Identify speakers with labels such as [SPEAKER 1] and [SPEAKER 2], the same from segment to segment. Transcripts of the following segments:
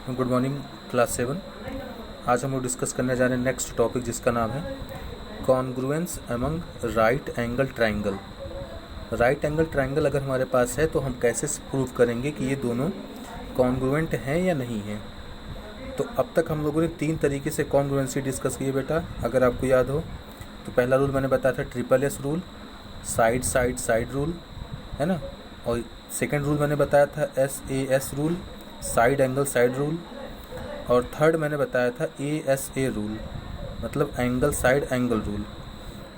[SPEAKER 1] Good morning class 7। आज हम लोग डिस्कस करने जा रहे हैं नेक्स्ट टॉपिक जिसका नाम है congruence among right angle triangle. Right angle triangle अगर हमारे पास है तो हम कैसे प्रूव करेंगे कि ये दोनों कॉन्ग्रुएंट हैं या नहीं हैं। तो अब तक हम लोगों ने 3 तरीके से कॉन्ग्रुएंसी डिस्कस की है बेटा, अगर आपको याद हो तो पहला रूल मैंने बताया था triple S rule, side side side rule, है ना। और सेकंड रूल मैंने बताया था SAS rule, side angle side rule. और थर्ड मैंने बताया था ASA रूल, मतलब एंगल साइड एंगल रूल।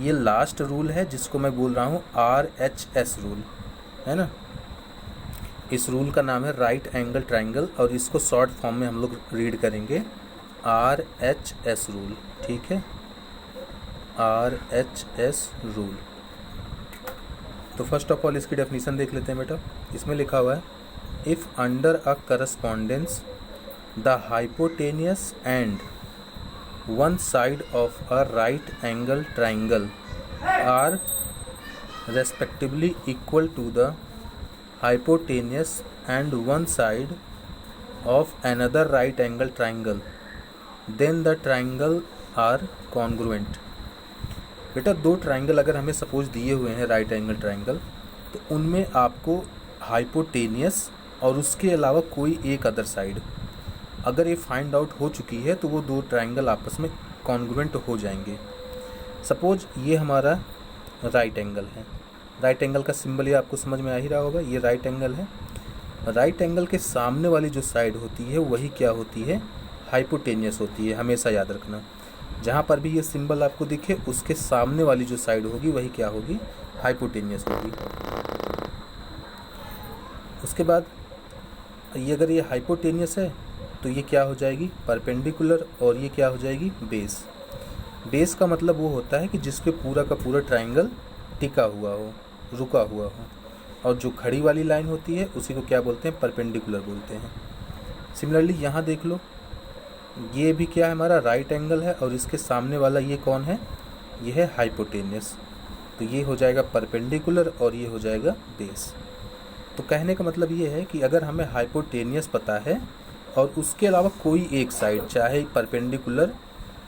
[SPEAKER 1] ये लास्ट रूल है जिसको मैं बोल रहा हूँ RHS रूल, है ना। इस रूल का नाम है राइट एंगल ट्राइंगल और इसको शॉर्ट फॉर्म में हम लोग रीड करेंगे RHS रूल, ठीक है, RHS रूल। तो फर्स्ट ऑफ ऑल इसकी डेफिनेशन देख लेते हैं बेटा। इसमें लिखा हुआ है if under a correspondence the hypotenuse and one side of a right angle triangle are respectively equal to the hypotenuse and one side of another right angle triangle then the triangle are congruent. बेटा दो triangle अगर हमें suppose दिए हुए हैं right angle triangle, तो उनमें आपको हाइपोटेनियस और उसके अलावा कोई एक अदर साइड अगर ये फाइंड आउट हो चुकी है तो वो दो ट्राइंगल आपस में कॉन्ग्रुएंट हो जाएंगे। सपोज ये हमारा राइट एंगल है, राइट एंगल का सिंबल ये आपको समझ में आ ही रहा होगा, ये राइट एंगल है। राइट एंगल के सामने वाली जो साइड होती है वही क्या होती है, हाइपोटेनियस होती है, हमेशा याद रखना। जहाँ पर भी ये सिंबल आपको दिखे उसके सामने वाली जो साइड होगी वही क्या होगी, हाइपोटेनियस होगी। उसके बाद ये अगर ये हाइपोटेनियस है तो ये क्या हो जाएगी, परपेंडिकुलर, और ये क्या हो जाएगी, बेस। बेस का मतलब वो होता है कि जिस पे पूरा का पूरा ट्राइंगल टिका हुआ हो, रुका हुआ हो, और जो खड़ी वाली लाइन होती है उसी को क्या बोलते हैं, परपेंडिकुलर बोलते हैं। सिमिलरली यहाँ देख लो, ये भी क्या है, हमारा राइट एंगल है और इसके सामने वाला ये कौन है, ये है हाइपोटेनियस। तो ये हो जाएगा परपेंडिकुलर और ये हो जाएगा बेस। तो कहने का मतलब ये है कि अगर हमें हाइपोटेनियस पता है और उसके अलावा कोई एक साइड, चाहे परपेंडिकुलर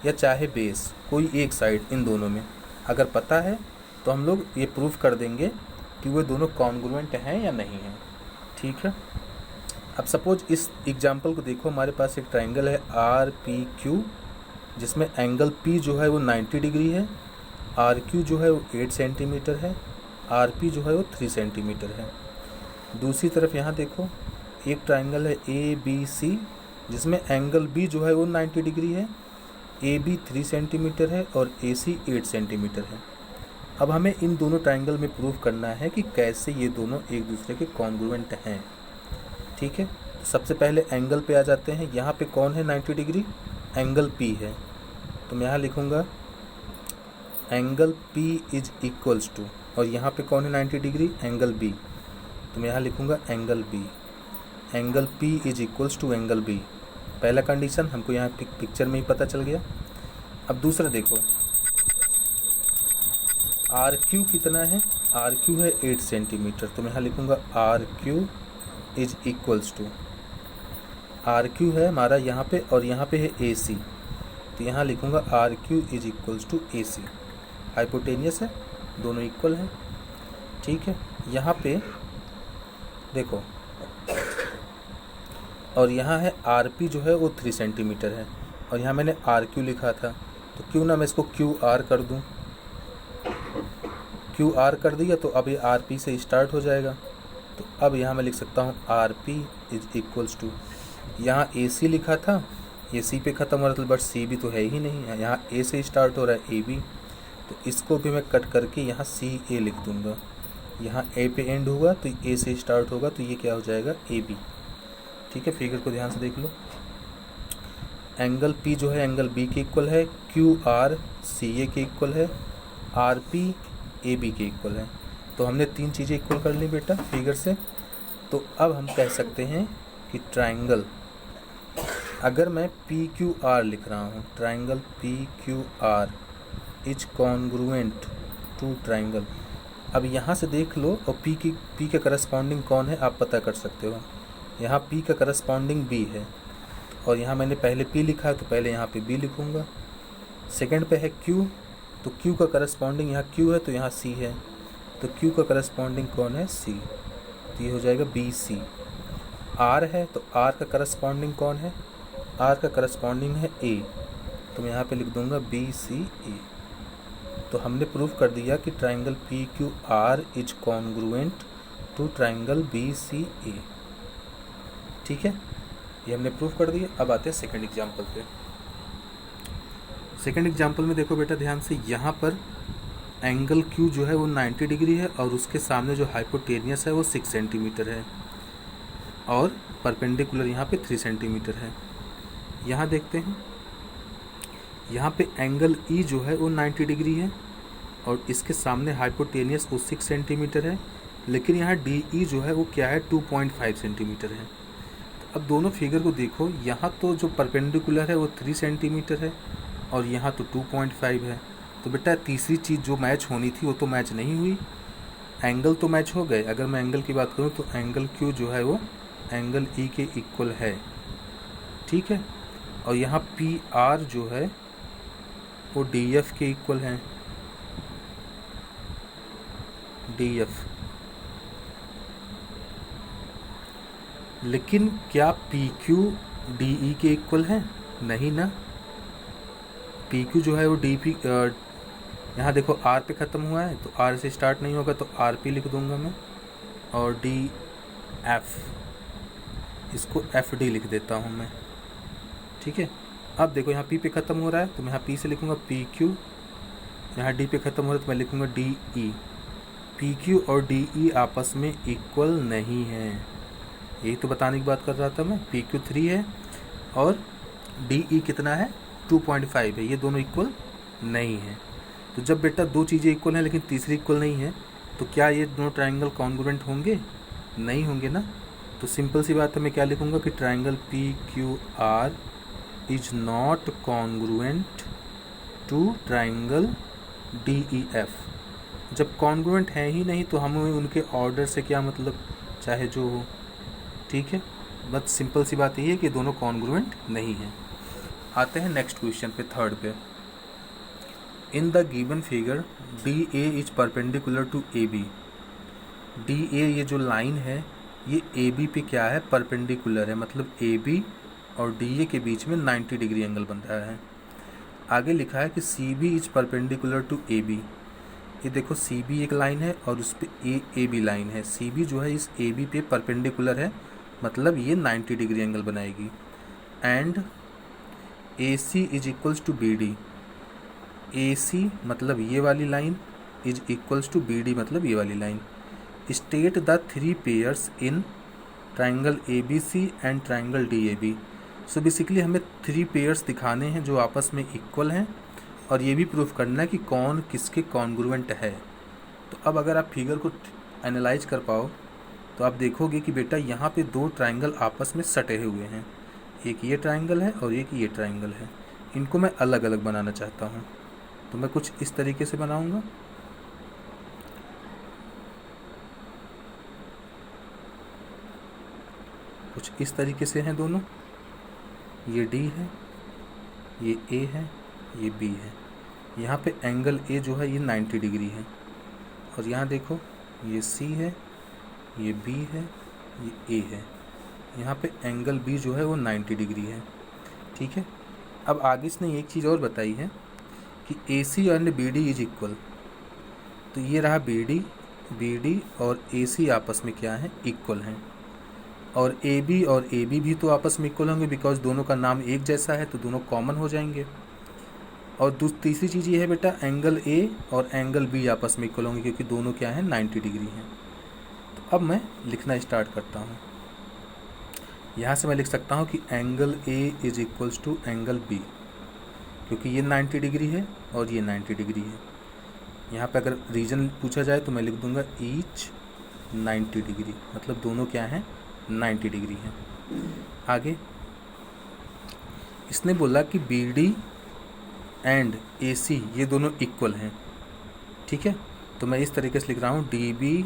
[SPEAKER 1] या चाहे बेस, कोई एक साइड इन दोनों में अगर पता है तो हम लोग ये प्रूफ कर देंगे कि वो दोनों कॉन्ग्रुएंट हैं या नहीं हैं, ठीक है। अब सपोज इस एग्जाम्पल को देखो, हमारे पास एक ट्राइंगल है RPQ जिसमें एंगल P जो है वो 90 डिग्री है, RQ जो है वो 8 सेंटीमीटर है, RP जो है वो 3 सेंटीमीटर है। दूसरी तरफ यहाँ देखो एक ट्राइंगल है ABC जिसमें एंगल B जो है वो 90 डिग्री है, AB 3 सेंटीमीटर है और AC 8 सेंटीमीटर है। अब हमें इन दोनों ट्राइंगल में प्रूफ करना है कि कैसे ये दोनों एक दूसरे के कॉन्ग्रुएंट हैं, ठीक है। तो सबसे पहले एंगल पे आ जाते हैं। यहाँ पे कौन है 90 डिग्री, एंगल P है, तो मैं यहाँ लिखूँगा angle P is equals to, और यहाँ पे कौन है 90 डिग्री, एंगल B, तो मैं यहाँ लिखूँगा angle B। Angle P is equals to angle B, पहला कंडीशन हमको यहाँ पिक्चर में ही पता चल गया। अब दूसरा देखो, RQ कितना है, RQ है 8 सेंटीमीटर, तो मैं यहाँ लिखूँगा RQ is equals to, RQ है हमारा यहाँ पे और यहाँ पे है AC, तो यहाँ लिखूँगा RQ is equals to AC। Hypotenuse है, दोनों इक्वल हैं, ठीक है। यहाँ पे देखो, और यहाँ है RP जो है वो 3 सेंटीमीटर है और यहाँ मैंने RQ लिखा था, तो क्यों ना मैं इसको QR कर दूँ, QR कर दिया तो अब ये RP से स्टार्ट हो जाएगा। तो अब यहाँ मैं लिख सकता हूँ RP इज इक्वल्स टू, यहाँ AC लिखा था, ये C पे ख़त्म हो रहा था, बट C भी तो है ही नहीं है, यहाँ A से स्टार्ट हो रहा है AB, तो इसको भी मैं कट करके यहाँ CA लिख दूँगा। यहाँ A पे एंड होगा तो A से स्टार्ट होगा, तो ये क्या हो जाएगा, AB, ठीक है। फिगर को ध्यान से देख लो, एंगल P जो है एंगल B के इक्वल है, QR CA के इक्वल है, RP AB के इक्वल है। तो हमने 3 चीज़ें इक्वल कर ली बेटा फिगर से। तो अब हम कह सकते हैं कि ट्राइंगल, अगर मैं PQR लिख रहा हूँ, triangle PQR is congruent to triangle. अब यहाँ से देख लो, और P के करस्पॉन्डिंग कौन है आप पता कर सकते हो। यहाँ P का करस्पॉन्डिंग B है, और यहाँ मैंने पहले P लिखा है तो पहले यहाँ पे B लिखूँगा। सेकंड पे है Q, तो Q का करस्पॉन्डिंग यहाँ Q है तो यहाँ C है, तो Q का करस्पॉन्डिंग कौन है? C, तो ये हो जाएगा BC। R है तो R का करस्पॉन्डिंग कौन है? R का करस्पॉन्डिंग है A, तो मैं यहाँ पे लिख दूँगा BCA। तो हमने प्रूफ कर दिया कि triangle PQR is congruent to triangle BCA। ठीक है, ये हमने प्रूफ कर दिया। अब आते हैं सेकंड एग्जांपल पे। सेकंड एग्जांपल में देखो बेटा ध्यान से, यहाँ पर एंगल Q जो है वो 90 डिग्री है और उसके सामने जो हाइपोटेनियस है वो 6 सेंटीमीटर है और परपेंडिकुलर यहाँ पे 3 सेंटीमीटर है। यहाँ देखते हैं, यहाँ पे एंगल E जो है वो 90 डिग्री है और इसके सामने हाइपोटेनियस वो 6 सेंटीमीटर है, लेकिन यहाँ DE जो है वो क्या है? 2.5 सेंटीमीटर है। तो अब दोनों फिगर को देखो, यहाँ तो जो परपेंडिकुलर है वो 3 सेंटीमीटर है और यहाँ तो 2.5 है। तो बेटा तीसरी चीज़ जो मैच होनी थी वो तो मैच नहीं हुई, एंगल तो मैच हो गए। अगर मैं एंगल की बात करूँ तो एंगल Q जो है वो एंगल E के इक्वल है। ठीक है, और यहाँ PR जो है वो DF के इक्वल है, DF। लेकिन क्या PQ DE के इक्वल है? नहीं ना। PQ जो है वो DP, यहाँ देखो R पे ख़त्म हुआ है तो R से स्टार्ट नहीं होगा तो RP लिख दूंगा मैं, और DF, इसको FD लिख देता हूँ मैं। ठीक है, अब देखो यहाँ P पे ख़त्म हो रहा है तो मैं यहाँ P से लिखूँगा PQ, यहाँ D पे ख़त्म हो रहा है तो मैं लिखूँगा DE। PQ और DE आपस में इक्वल नहीं है, यही तो बताने की बात कर रहा था मैं। PQ 3 है और DE कितना है? 2.5 है, ये दोनों इक्वल नहीं है। तो जब बेटा दो चीज़ें इक्वल हैं लेकिन तीसरी इक्वल नहीं है तो क्या ये दोनों ट्राइंगल कॉन्ग्रुएंट होंगे? नहीं होंगे ना। तो सिंपल सी बात है, मैं क्या लिखूँगा कि triangle PQR is not congruent to triangle DEF। जब कॉन्ग्रुएंट है ही नहीं तो हमें उनके ऑर्डर से क्या मतलब, चाहे जो हो। ठीक है, बस सिंपल सी बात यही है कि दोनों कॉन्ग्रुएंट नहीं है। आते हैं नेक्स्ट क्वेश्चन पे, थर्ड पे। In the given figure DA is perpendicular to AB। DA ये जो लाइन है ये AB पे क्या है? परपेंडिकुलर है, मतलब AB और DA के बीच में 90 डिग्री एंगल बन रहा है। आगे लिखा है कि CB is perpendicular to AB। ये देखो CB एक लाइन है और उस पर AB लाइन है। CB जो है इस AB पे परपेंडिकुलर है, मतलब ये 90 डिग्री एंगल बनाएगी। And AC is equals to BD। AC मतलब ये वाली line is equals to BD मतलब ये वाली line. State the 3 pairs in triangle ABC and triangle DAB। So basically हमें 3 पेयर्स दिखाने हैं जो आपस में इक्वल हैं और ये भी प्रूफ करना है कि कौन किसके कॉन्ग्रुएंट है। तो अब अगर आप फिगर को एनालाइज कर पाओ तो आप देखोगे कि बेटा यहाँ पे दो ट्राइंगल आपस में सटे हुए हैं, एक ये ट्राइंगल है और एक ये ट्राइंगल है। इनको मैं अलग अलग बनाना चाहता हूँ तो मैं कुछ इस तरीके से बनाऊँगा। कुछ इस तरीके से हैं दोनों, ये D है, ये A है, ये B है। यहाँ पे एंगल A जो है ये 90 डिग्री है और यहाँ देखो ये C है, ये B है, ये A है। यहाँ पे एंगल B जो है वो 90 डिग्री है। ठीक है, अब आगे इसने एक चीज़ और बताई है कि AC and BD is equal. तो ये रहा BD और AC आपस में क्या है? इक्वल हैं। और AB और AB भी तो आपस में इक्वल होंगे बिकॉज दोनों का नाम एक जैसा है तो दोनों कॉमन हो जाएंगे। और तीसरी चीज़ ये है बेटा, एंगल A और एंगल B आपस में इक्वल होंगे क्योंकि दोनों क्या हैं? 90 डिग्री हैं। तो अब मैं लिखना स्टार्ट करता हूँ। यहाँ से मैं लिख सकता हूँ कि angle A is equals to angle B, क्योंकि ये 90 डिग्री है और ये 90 डिग्री है। यहाँ पे अगर रीजन पूछा जाए तो मैं लिख दूँगा ईच 90 डिग्री, मतलब दोनों क्या हैं? 90 डिग्री हैं। आगे इसने बोला कि BD एंड AC ये दोनों इक्वल हैं। ठीक है, तो मैं इस तरीके से लिख रहा हूँ DB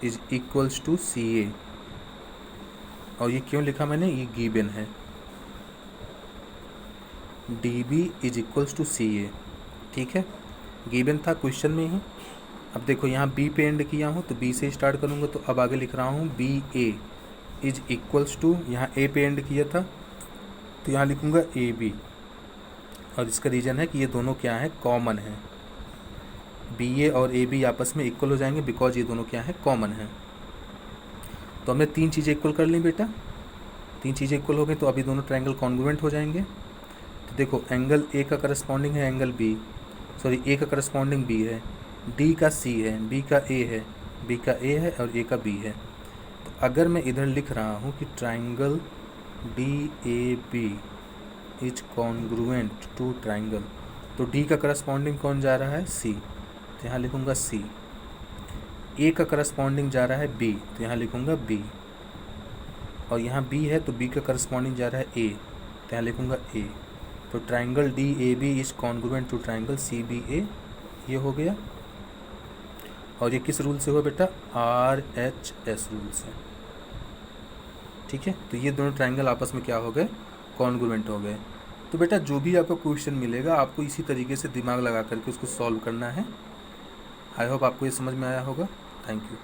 [SPEAKER 1] is equals to CA। और ये क्यों लिखा मैंने? ये गिवन है। D B is equals to C A. ठीक है, गिवन था क्वेश्चन में ही। अब देखो यहाँ बी पे एंड किया हूँ तो बी से स्टार्ट करूँगा, तो अब आगे लिख रहा हूँ B A is equals to, यहाँ ए पे एंड किया था तो यहाँ लिखूँगा ए बी। और इसका रीज़न है कि ये दोनों क्या है, कॉमन है। बी ए और ए बी आपस में इक्वल हो जाएंगे बिकॉज ये दोनों क्या है, कॉमन है। तो हमने तीन चीज़ें इक्वल कर ली बेटा, तीन चीज़ें इक्वल हो गई तो अभी दोनों ट्रायंगल कॉन्ग्रुएंट हो जाएंगे। तो देखो एंगल ए का करस्पॉन्डिंग है एंगल बी, सॉरी ए का करस्पॉन्डिंग बी है, डी का सी है, बी का ए है, बी का ए है और ए का बी है। तो अगर मैं इधर लिख रहा हूँ कि triangle D A B is congruent to triangle, तो डी का करस्पॉन्डिंग कौन जा रहा है, सी, तो यहाँ लिखूँगा सी। ए का करस्पॉन्डिंग जा रहा है बी, तो यहाँ लिखूँगा बी। और यहाँ बी है तो बी का करस्पॉन्डिंग जा रहा है ए, तो यहाँ लिखूँगा ए। तो triangle D A B is congruent to triangle C B A, ये हो गया। और ये किस रूल से हुआ बेटा, आर एच एस रूल से। ठीक है, तो ये दोनों ट्रायंगल आपस में क्या हो गए, कॉन्ग्रुएंट हो गए। तो बेटा जो भी आपको क्वेश्चन मिलेगा आपको इसी तरीके से दिमाग लगा करके उसको सॉल्व करना है। आई होप आपको ये समझ में आया होगा। Thank you.